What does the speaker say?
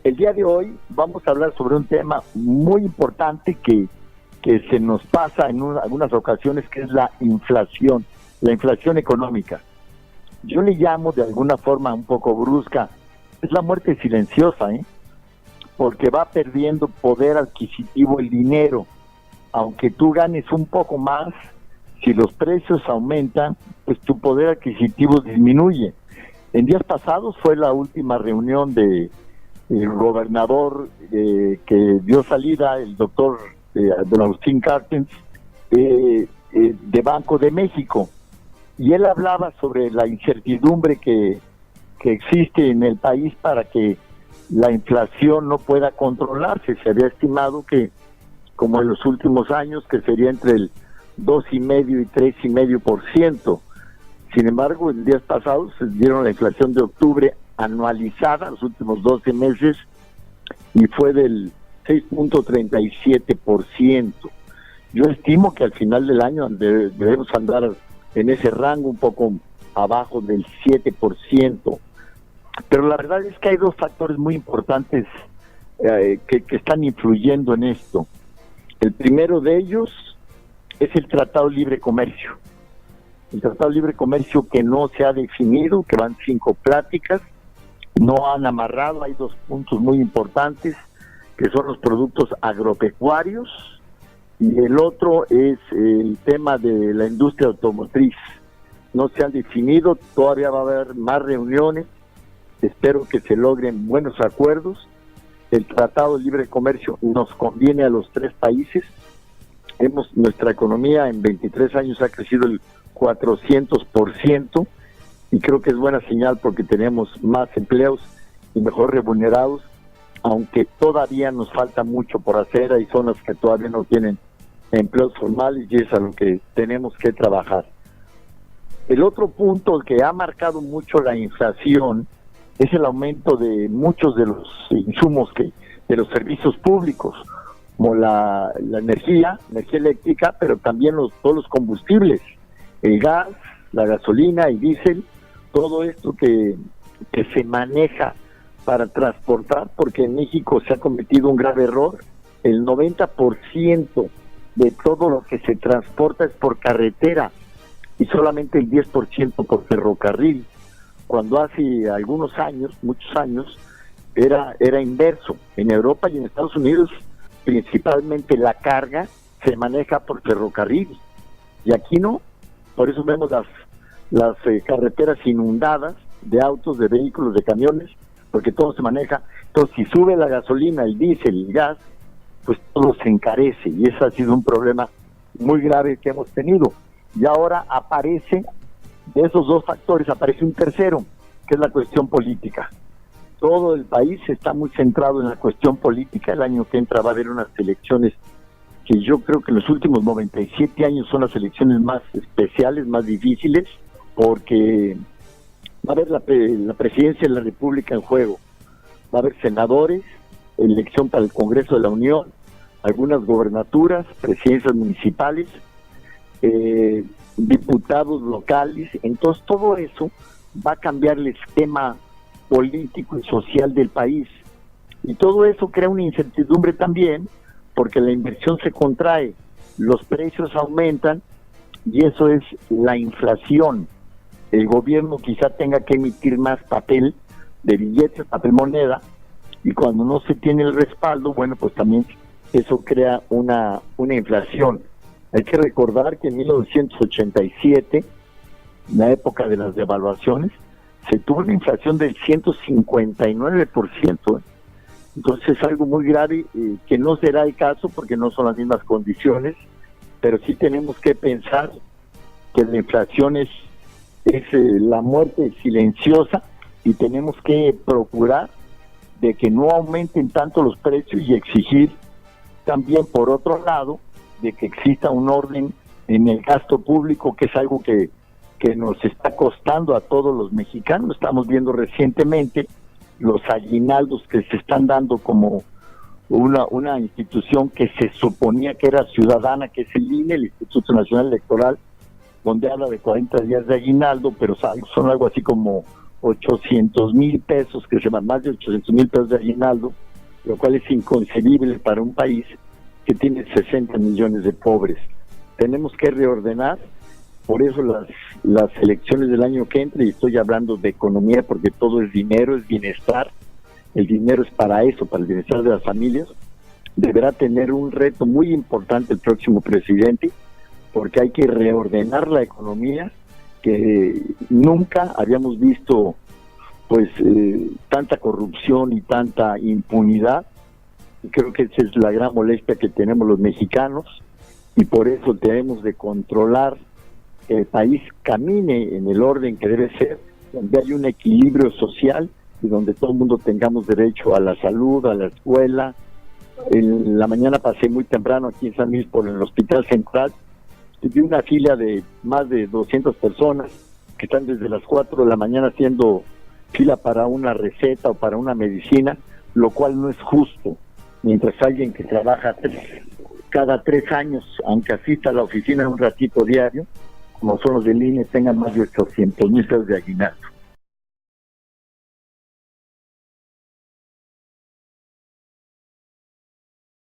El día de hoy vamos a hablar sobre un tema muy importante que se nos pasa en algunas ocasiones, que es la inflación económica. Yo le llamo de alguna forma un poco brusca, es la muerte silenciosa, porque va perdiendo poder adquisitivo el dinero. Aunque tú ganes un poco más, si los precios aumentan, pues tu poder adquisitivo disminuye. En días pasados fue la última reunión del gobernador que dio salida, el doctor don Agustín Carstens, de Banco de México, y él hablaba sobre la incertidumbre que existe en el país para que la inflación no pueda controlarse. Se había estimado que, como en los últimos años, que sería entre el 2,5 y 3,5%. Sin embargo, en días pasados se dieron la inflación de octubre anualizada, los últimos 12 meses, y fue del 6,37%. Yo estimo que al final del año debemos andar en ese rango, un poco abajo del 7%. Pero la verdad es que hay dos factores muy importantes que están influyendo en esto. El primero de ellos es el Tratado de Libre Comercio. El Tratado de Libre Comercio que no se ha definido, que van 5 pláticas, no han amarrado. Hay 2 puntos muy importantes, que son los productos agropecuarios, y el otro es el tema de la industria automotriz. No se han definido, todavía va a haber más reuniones, espero que se logren buenos acuerdos. El Tratado de Libre Comercio nos conviene a los 3 países. Nuestra economía en 23 años ha crecido el 400%, y creo que es buena señal porque tenemos más empleos y mejor remunerados, aunque todavía nos falta mucho por hacer. Hay zonas que todavía no tienen empleos formales y es a lo que tenemos que trabajar. El otro punto que ha marcado mucho la inflación es el aumento de muchos de los insumos de los servicios públicos, como la energía eléctrica, pero también todos los combustibles, el gas, la gasolina y diésel, todo esto que se maneja para transportar, porque en México se ha cometido un grave error. El 90% de todo lo que se transporta es por carretera y solamente el 10% por ferrocarril, cuando hace algunos años, muchos años, era inverso. En Europa y en Estados Unidos, principalmente la carga se maneja por ferrocarril, y aquí no. Por eso vemos las carreteras inundadas de autos, de vehículos, de camiones, porque todo se maneja. Entonces, si sube la gasolina, el diésel, el gas, pues todo se encarece, y ese ha sido un problema muy grave que hemos tenido. Y ahora aparece, de esos 2 factores, aparece un tercero, que es la cuestión política. Todo el país está muy centrado en la cuestión política. El año que entra va a haber unas elecciones que yo creo que en los últimos 97 años son las elecciones más especiales, más difíciles, porque va a haber la presidencia de la República en juego. Va a haber senadores, elección para el Congreso de la Unión, algunas gobernaturas, presidencias municipales, diputados locales. Entonces todo eso va a cambiar el esquema político y social del país, y todo eso crea una incertidumbre también, porque la inversión se contrae, los precios aumentan, y eso es la inflación. El gobierno quizá tenga que emitir más papel de billetes, papel moneda, y cuando no se tiene el respaldo, bueno, pues también eso crea una inflación. Hay que recordar que en 1987, en la época de las devaluaciones, se tuvo una inflación del 159%. Entonces es algo muy grave, que no será el caso porque no son las mismas condiciones, pero sí tenemos que pensar que la inflación es la muerte silenciosa, y tenemos que procurar de que no aumenten tanto los precios, y exigir también, por otro lado, de que exista un orden en el gasto público, que es algo que nos está costando a todos los mexicanos. Estamos viendo recientemente los aguinaldos que se están dando como una institución que se suponía que era ciudadana, que es el INE, el Instituto Nacional Electoral, donde habla de 40 días de aguinaldo, pero son algo así como 800,000 pesos, que se llaman más de 800,000 pesos de aguinaldo, lo cual es inconcebible para un país que tiene 60 millones de pobres. Tenemos que reordenar, por eso las elecciones del año que entra, y estoy hablando de economía porque todo es dinero, es bienestar, el dinero es para eso, para el bienestar de las familias, deberá tener un reto muy importante el próximo presidente, porque hay que reordenar la economía, que nunca habíamos visto pues tanta corrupción y tanta impunidad. Y creo que esa es la gran molestia que tenemos los mexicanos, y por eso debemos de controlar que el país camine en el orden que debe ser, donde hay un equilibrio social y donde todo el mundo tengamos derecho a la salud, a la escuela. En la mañana pasé muy temprano aquí en San Luis por el Hospital Central y vi una fila de más de 200 personas que están desde las 4 de la mañana haciendo fila para una receta o para una medicina, lo cual no es justo. Mientras alguien que trabaja cada 3 años, aunque asista a la oficina un ratito diario, como son los del INE, tengan más de 800,000 pesos de aguinaldo.